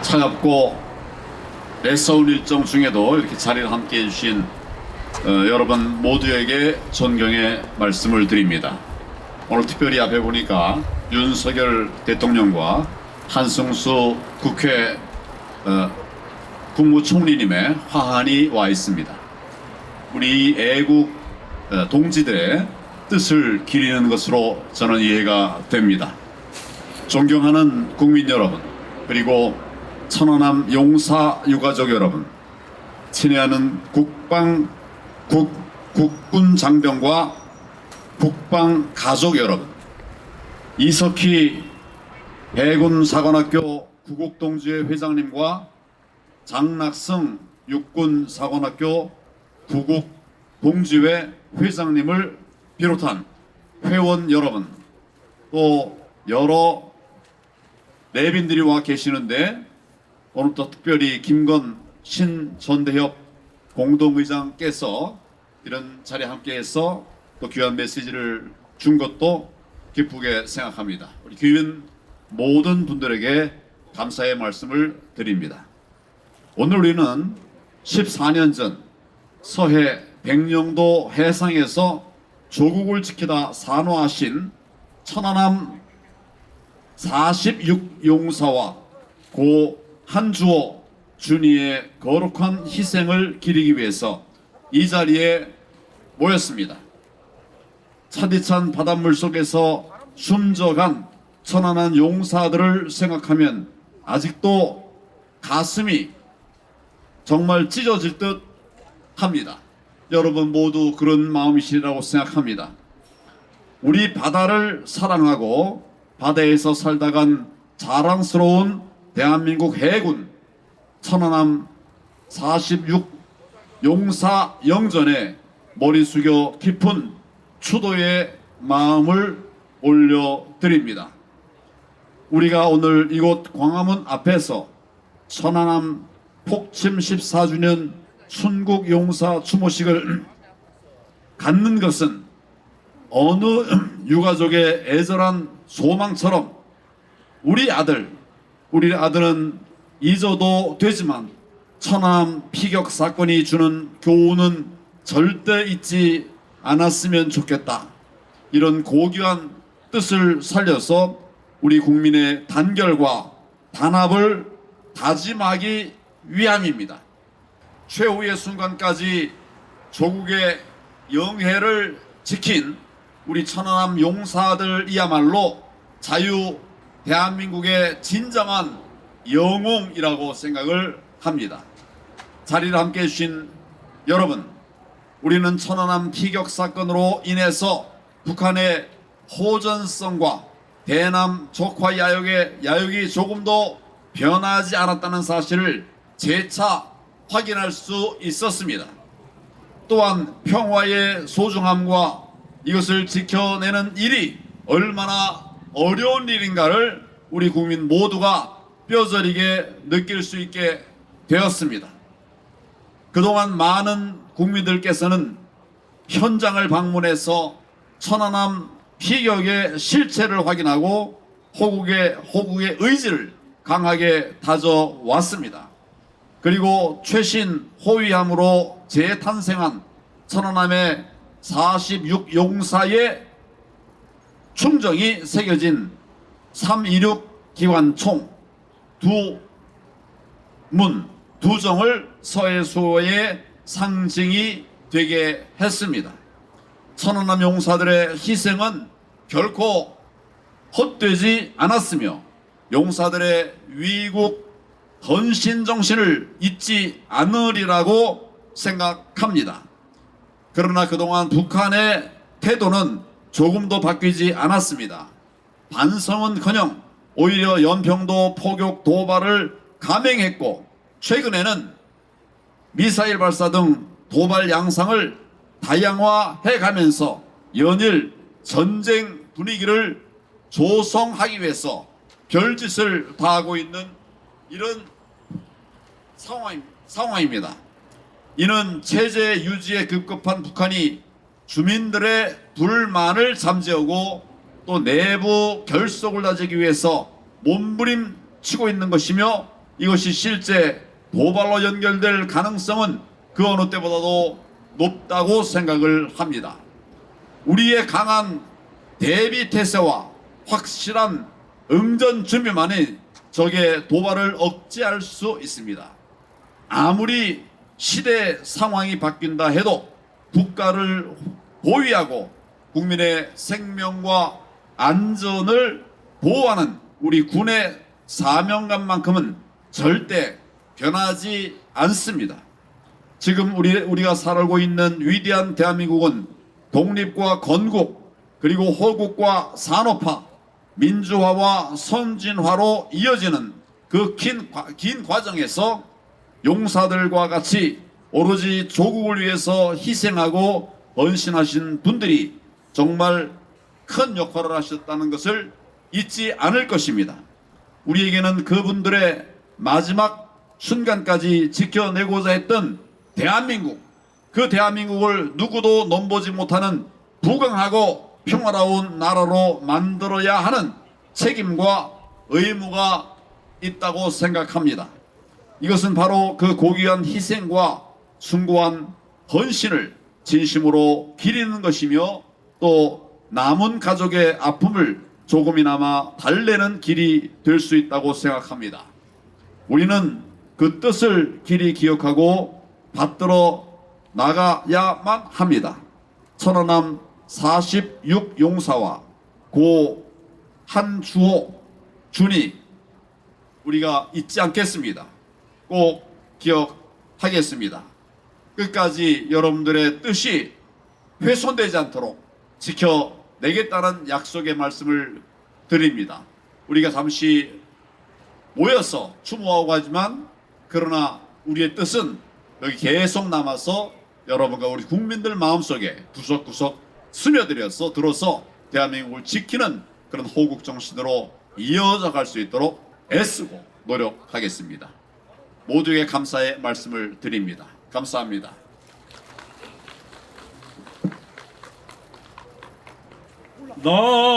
차갑고 애써운 일정 중에도 이렇게 자리를 함께 해주신 여러분 모두에게 존경의 말씀을 드립니다. 오늘 특별히 앞에 보니까 윤석열 대통령과 한승수 국회 국무총리님의 화환이 와 있습니다. 우리 애국 동지들의 뜻을 기리는 것으로 저는 이해가 됩니다. 존경하는 국민 여러분, 그리고 천안함 용사 유가족 여러분, 친애하는 국군 장병과 국방 가족 여러분, 이석희 해군사관학교 구국동지회 회장님과 장낙성 육군사관학교 구국동지회 회장님을 비롯한 회원 여러분, 또 여러 내빈들이 와 계시는데 오늘 또 특별히 김건 신전대협 공동의장께서 이런 자리에 함께해서 또 귀한 메시지를 준 것도 기쁘게 생각합니다. 우리 귀인 모든 분들에게 감사의 말씀을 드립니다. 오늘 우리는 14년 전 서해 백령도 해상에서 조국을 지키다 산화하신 천안함 46용사와 고 한주호 준이의 거룩한 희생을 기리기 위해서 이 자리에 모였습니다. 차디찬 바닷물 속에서 숨져간 천안함 용사들을 생각하면 아직도 가슴이 정말 찢어질 듯 합니다. 여러분 모두 그런 마음이시라고 생각합니다. 우리 바다를 사랑하고 바다에서 살다간 자랑스러운 대한민국 해군 천안함 46용사 영전에 머리 숙여 깊은 추도의 마음을 올려드립니다. 우리가 오늘 이곳 광화문 앞에서 천안함 폭침 14주년 순국용사 추모식을 갖는 것은 어느 유가족의 애절한 소망처럼 우리 아들은 잊어도 되지만 천안함 피격 사건이 주는 교훈은 절대 잊지 않았으면 좋겠다. 이런 고귀한 뜻을 살려서 우리 국민의 단결과 단합을 다짐하기 위함입니다. 최후의 순간까지 조국의 영해를 지킨 우리 천안함 용사들이야말로 대한민국의 진정한 영웅이라고 생각을 합니다. 자리를 함께 해주신 여러분, 우리는 천안함 피격 사건으로 인해서 북한의 호전성과 대남 적화 야욕이 조금도 변하지 않았다는 사실을 재차 확인할 수 있었습니다. 또한 평화의 소중함과 이것을 지켜내는 일이 얼마나 어려운 일인가를 우리 국민 모두가 뼈저리게 느낄 수 있게 되었습니다. 그동안 많은 국민들께서는 현장을 방문해서 천안함 피격의 실체를 확인하고 호국의 의지를 강하게 다져왔습니다. 그리고 최신 호위함으로 재탄생한 천안함의 46용사의 충정이 새겨진 326 기관총 두 정을 서해수호의 상징이 되게 했습니다. 천안함 용사들의 희생은 결코 헛되지 않았으며 용사들의 위국 헌신 정신을 잊지 않으리라고 생각합니다. 그러나 그동안 북한의 태도는 조금도 바뀌지 않았습니다. 반성은커녕 오히려 연평도 포격 도발을 감행했고 최근에는 미사일 발사 등 도발 양상을 다양화해가면서 연일 전쟁 분위기를 조성하기 위해서 별짓을 다하고 있는 이런 상황입니다. 이는 체제 유지에 급급한 북한이 주민들의 불만을 잠재우고 또 내부 결속을 다지기 위해서 몸부림치고 있는 것이며 이것이 실제 도발로 연결될 가능성은 그 어느 때보다도 높다고 생각을 합니다. 우리의 강한 대비 태세와 확실한 응전 준비만이 적의 도발을 억제할 수 있습니다. 아무리 시대 상황이 바뀐다 해도 국가를 보위하고 국민의 생명과 안전을 보호하는 우리 군의 사명감만큼은 절대 변하지 않습니다. 지금 우리가 살고 있는 위대한 대한민국은 독립과 건국 그리고 호국과 산업화, 민주화와 선진화로 이어지는 그 긴 과정에서 용사들과 같이 오로지 조국을 위해서 희생하고 헌신하신 분들이 정말 큰 역할을 하셨다는 것을 잊지 않을 것입니다. 우리에게는 그분들의 마지막 순간까지 지켜내고자 했던 대한민국, 그 대한민국을 누구도 넘보지 못하는 부강하고 평화로운 나라로 만들어야 하는 책임과 의무가 있다고 생각합니다. 이것은 바로 그 고귀한 희생과 숭고한 헌신을 진심으로 기리는 것이며 또 남은 가족의 아픔을 조금이나마 달래는 길이 될 수 있다고 생각합니다. 우리는 그 뜻을 길이 기억하고 받들어 나가야만 합니다. 천안함 46용사와 고 한주호 준이 우리가 잊지 않겠습니다. 꼭 기억하겠습니다. 끝까지 여러분들의 뜻이 훼손되지 않도록 지켜내겠다는 약속의 말씀을 드립니다. 우리가 잠시 모여서 추모하고 하지만 그러나 우리의 뜻은 여기 계속 남아서 여러분과 우리 국민들 마음속에 구석구석 스며들어서 들어서 대한민국을 지키는 그런 호국 정신으로 이어져 갈 수 있도록 애쓰고 노력하겠습니다. 모두에게 감사의 말씀을 드립니다. 감사합니다.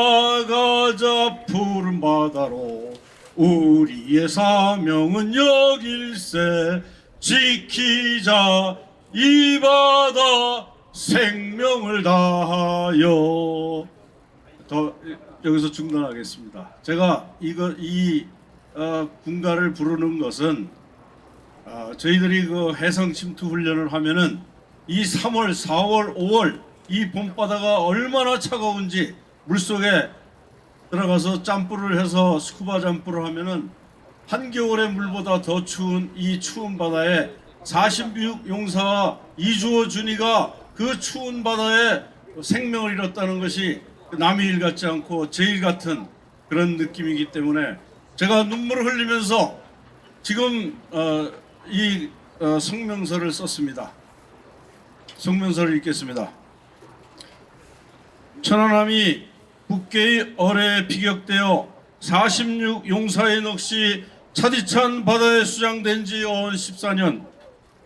나가자 푸른 바다로 우리의 사명은 여길세 지키자 이 바다 생명을 다하여. 여기서 중단하겠습니다. 제가 이 군가를 부르는 것은 저희들이 그 해상 침투 훈련을 하면은 이 3월, 4월, 5월 이 봄바다가 얼마나 차가운지 물속에 들어가서 짬불을 해서 스쿠버 점프를 하면은 한겨울의 물보다 더 추운 이 추운 바다에 46용사와 이주호 준이가 그 추운 바다에 생명을 잃었다는 것이 남의 일 같지 않고 제 일 같은 그런 느낌이기 때문에 제가 눈물을 흘리면서 지금 이 성명서를 썼습니다. 성명서를 읽겠습니다. 천안함이 북괴의 어뢰에 피격되어 46용사의 넋이 차디찬 바다에 수장된 지 어언 14년,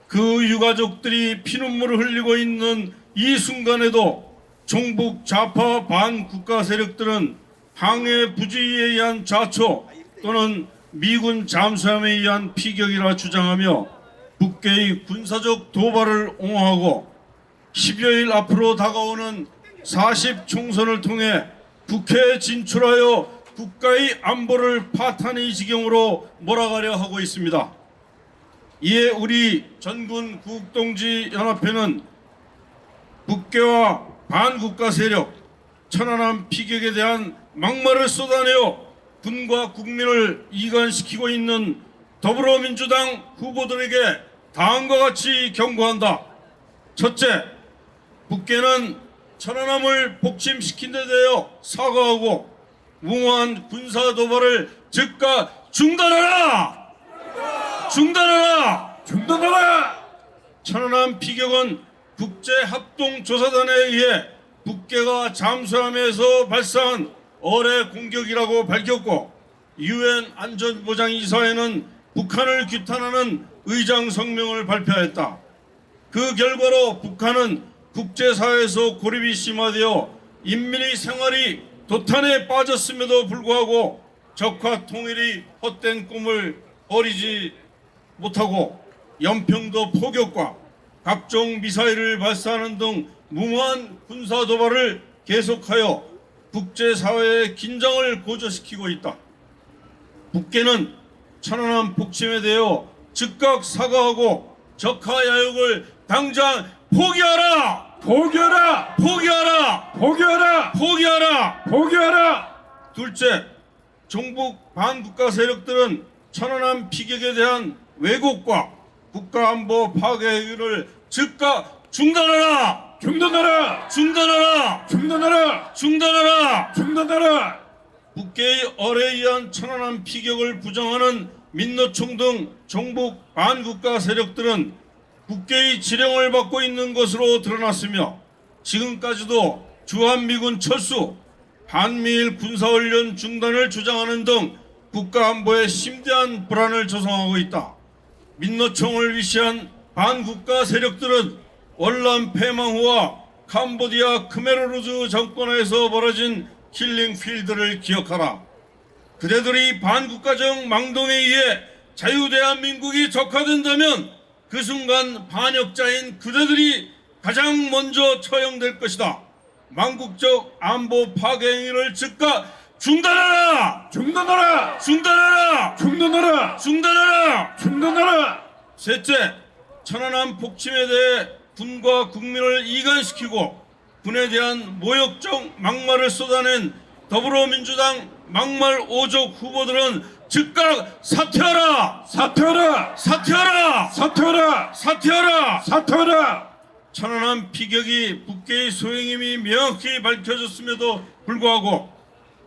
그 유가족들이 피눈물을 흘리고 있는 이 순간에도 종북 좌파 반국가 세력들은 항해 부주의에 의한 좌초 또는 미군 잠수함에 의한 피격이라 주장하며 북괴의 군사적 도발을 옹호하고 10여일 앞으로 다가오는 40 총선을 통해 북해에 진출하여 국가의 안보를 파탄의 지경으로 몰아가려 하고 있습니다. 이에 우리 전군 구국동지연합회는 북괴와 반국가 세력, 천안함 피격에 대한 막말을 쏟아내어 군과 국민을 이간시키고 있는 더불어민주당 후보들에게 다음과 같이 경고한다. 첫째, 북괴는 천안함을 복침시킨 데 대하여 사과하고 무모한 군사 도발을 즉각 중단하라! 중단하라! 중단하라! 천안함 피격은 국제합동조사단에 의해 북괴가 잠수함에서 발사한 어뢰 공격이라고 밝혔고 UN 안전보장이사회는 북한을 규탄하는 의장 성명을 발표했다. 그 결과로 북한은 국제사회에서 고립이 심화되어 인민의 생활이 도탄에 빠졌음에도 불구하고 적화 통일이 헛된 꿈을 어리지 못하고 연평도 포격과 각종 미사일을 발사하는 등 무모한 군사 도발을 계속하여 국제사회의 긴장을 고조시키고 있다. 북계는 천안함 북침에 대하여 즉각 사과하고 적하 야욕을 당장 포기하라! 포기하라! 포기하라! 포기하라! 포기하라! 포기하라! 둘째, 종북 반국가 세력들은 천안함 피격에 대한 왜곡과 국가안보 파괴 행위를 즉각 중단하라! 중단하라! 중단하라! 중단하라! 중단하라! 중단하라! 북계의 어뢰에 의한 천안함 피격을 부정하는 민노총 등 종북 반국가 세력들은 북계의 지령을 받고 있는 것으로 드러났으며 지금까지도 주한미군 철수, 한미일 군사훈련 중단을 주장하는 등 국가안보에 심대한 불안을 조성하고 있다. 민노총을 위시한 반국가 세력들은 월남 패망 후와 캄보디아 크메르루즈 정권에서 벌어진 킬링필드를 기억하라. 그대들이 반국가적 망동에 의해 자유대한민국이 적화된다면 그 순간 반역자인 그대들이 가장 먼저 처형될 것이다. 망국적 안보 파괴 행위를 즉각 중단하라! 중단하라! 중단하라! 중단하라! 중단하라! 중단하라! 셋째, 천안함 폭침에 대해 군과 국민을 이간시키고 군에 대한 모욕적 막말을 쏟아낸 더불어민주당 막말 오족 후보들은 즉각 사퇴하라! 사퇴하라! 사퇴하라! 사퇴하라! 사퇴하라! 사퇴하라! 천안함 피격이 북계의 소행임이 명확히 밝혀졌음에도 불구하고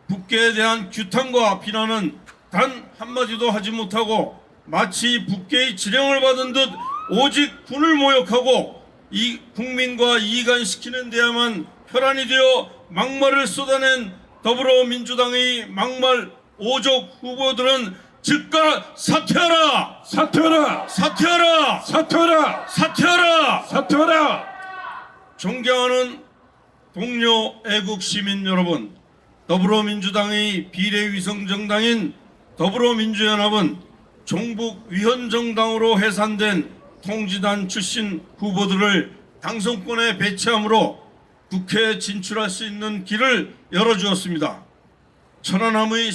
북계에 대한 규탄과 비난은 단 한마디도 하지 못하고 마치 북계의 지령을 받은 듯 오직 군을 모욕하고 이 국민과 이간시키는 데야만 혈안이 되어 막말을 쏟아낸 더불어민주당의 막말 오족 후보들은 즉각 사퇴하라! 사퇴하라! 사퇴하라! 사퇴하라! 사퇴하라! 사퇴하라! 존경하는 동료 애국 시민 여러분, 더불어민주당의 비례위성 정당인 더불어민주연합은 종북 위헌정당으로 해산된 통지단 출신 후보들을 당선권에 배치함으로 국회에 진출할 수 있는 길을 열어주었습니다. 천안함의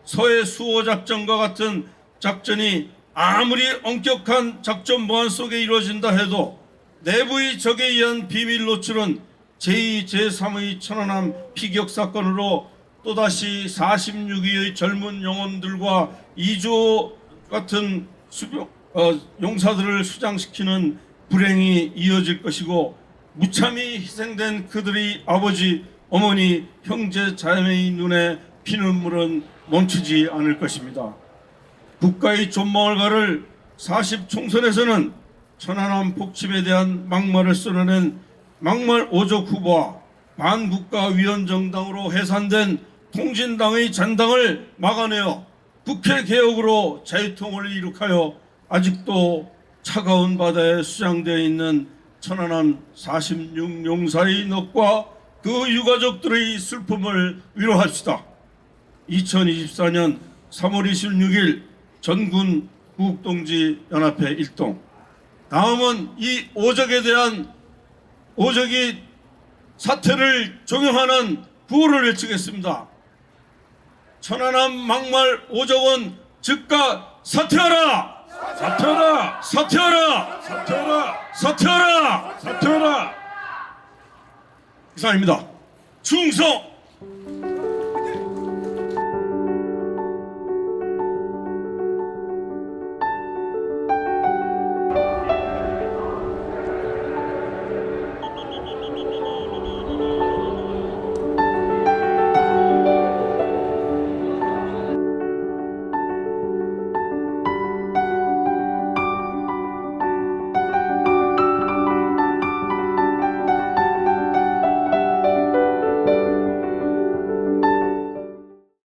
서해 수호 작전과 같은 작전이 아무리 엄격한 작전 보안 속에 이루어진다 해도 내부의 적에 의한 비밀 노출은 제2, 제3의 천안함 피격 사건으로 또다시 46위의 젊은 영혼들과 이조 같은 용사들을 수장시키는 불행이 이어질 것이고 무참히 희생된 그들의 아버지, 어머니, 형제, 자매의 눈에 피눈물은 멈추지 않을 것입니다. 국가의 존망을 가를 40총선에서는 천안함 폭침에 대한 막말을 쏟아낸 막말 오족 후보와 반국가 위헌정당으로 해산된 통진당의 잔당을 막아내어 국회 개혁으로 자유통을 이룩하여 아직도 차가운 바다에 수장되어 있는 천안함 46용사의 넋과 그 유가족들의 슬픔을 위로합시다. 2024년 3월 26일 전군 구국동지 연합회 일동. 다음은 이 오적에 대한 오적이 사태를 종용하는 구호를 외치겠습니다. 천안함 막말 오적은 즉각 사퇴하라! 사퇴하라! 사퇴하라! 사퇴하라! 사퇴하라! 사퇴하라! 이상입니다. 충성!